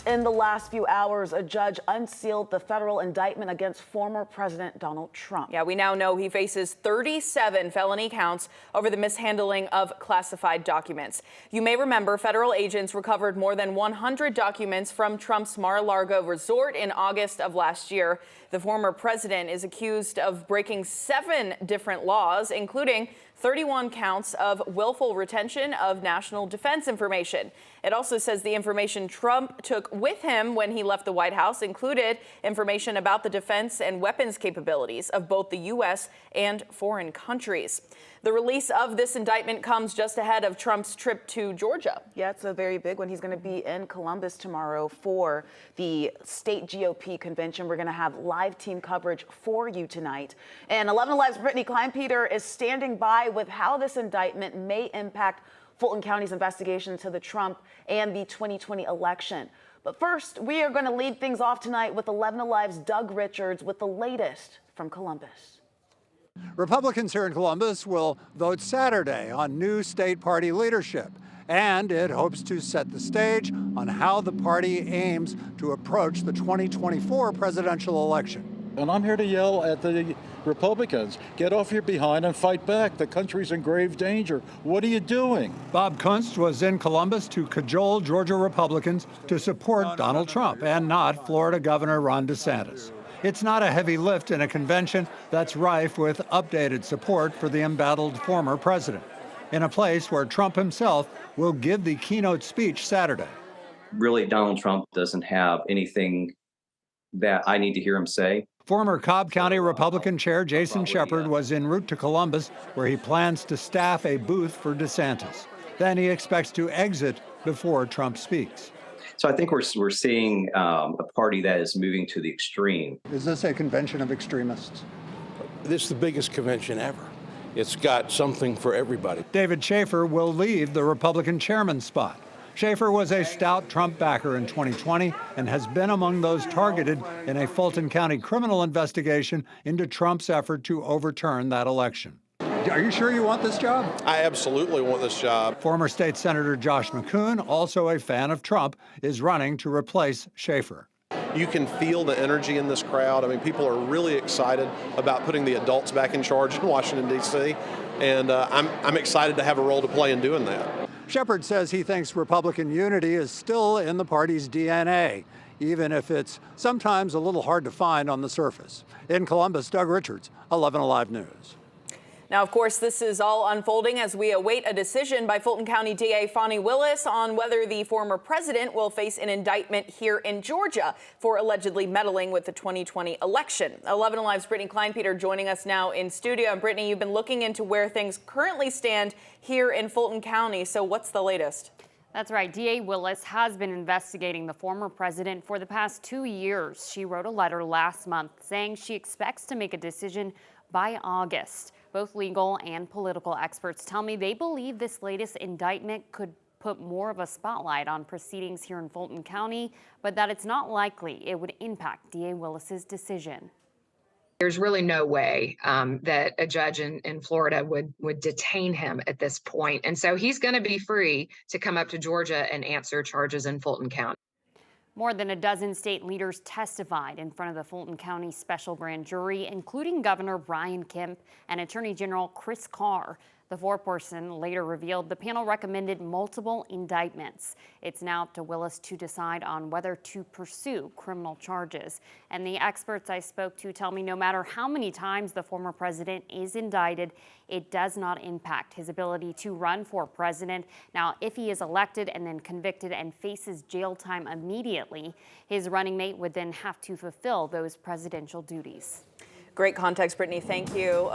Just in the last few hours, a judge unsealed the federal indictment against former President Donald Trump. Yeah, we now know he faces 37 felony counts over the mishandling of classified documents. You may remember federal agents recovered more than 100 documents from Trump's Mar-a-Lago resort in August of last year. The former president is accused of breaking 7 different laws, including 31 counts of willful retention of national defense information. It also says the information Trump took with him when he left the White House included information about the defense and weapons capabilities of both the U.S. and foreign countries. The release of this indictment comes just ahead of Trump's trip to Georgia. Yeah, it's a very big one. He's going to be in Columbus tomorrow for the state GOP convention. We're going to have live team coverage for you tonight. And 11 Alive's Brittany Kleinpeter is standing by with how this indictment may impact Fulton County's investigation to the Trump and the 2020 election. But first, we are going to lead things off tonight with 11 Alive's Doug Richards with the latest from Columbus. Republicans here in Columbus will vote Saturday on new state party leadership, and it hopes to set the stage on how the party aims to approach the 2024 presidential election. And I'm here to yell at the Republicans, get off your behind and fight back. The country's in grave danger. What are you doing? Bob Kunst was in Columbus to cajole Georgia Republicans to support Donald Trump and not Florida Governor Ron DeSantis. It's not a heavy lift in a convention that's rife with updated support for the embattled former president, in a place where Trump himself will give the keynote speech Saturday. Really, Donald Trump doesn't have anything that I need to hear him say. Former Cobb County Republican Chair Jason Shepard was en route to Columbus, where he plans to staff a booth for DeSantis. Then he expects to exit before Trump speaks. So I think we're seeing a party that is moving to the extreme. Is this a convention of extremists? This is the biggest convention ever. It's got something for everybody. David Schaefer will leave the Republican chairman's spot. Schaefer was a stout Trump backer in 2020 and has been among those targeted in a Fulton County criminal investigation into Trump's effort to overturn that election. Are you sure you want this job? I absolutely want this job. Former State Senator Josh McCoon, also a fan of Trump, is running to replace Schaefer. You can feel the energy in this crowd. I mean, people are really excited about putting the adults back in charge in Washington, D.C., and I'm excited to have a role to play in doing that. Shepard says he thinks Republican unity is still in the party's DNA, even if it's sometimes a little hard to find on the surface. In Columbus, Doug Richards, 11 Alive News. Now, of course, this is all unfolding as we await a decision by Fulton County DA Fani Willis on whether the former president will face an indictment here in Georgia for allegedly meddling with the 2020 election. 11 Alive's Brittany Kleinpeter joining us now in studio. And Brittany, you've been looking into where things currently stand here in Fulton County. So what's the latest? That's right. DA Willis has been investigating the former president for the past 2 years. She wrote a letter last month saying she expects to make a decision by August. Both legal and political experts tell me they believe this latest indictment could put more of a spotlight on proceedings here in Fulton County, but that it's not likely it would impact DA Willis's decision. There's really no way that a judge in Florida would detain him at this point. And so he's going to be free to come up to Georgia and answer charges in Fulton County. More than a dozen state leaders testified in front of the Fulton County Special Grand Jury, including Governor Brian Kemp and Attorney General Chris Carr. The foreperson later revealed the panel recommended multiple indictments. It's now up to Willis to decide on whether to pursue criminal charges. And the experts I spoke to tell me no matter how many times the former president is indicted, it does not impact his ability to run for president. Now, if he is elected and then convicted and faces jail time immediately, his running mate would then have to fulfill those presidential duties. Great context, Brittany. Thank you.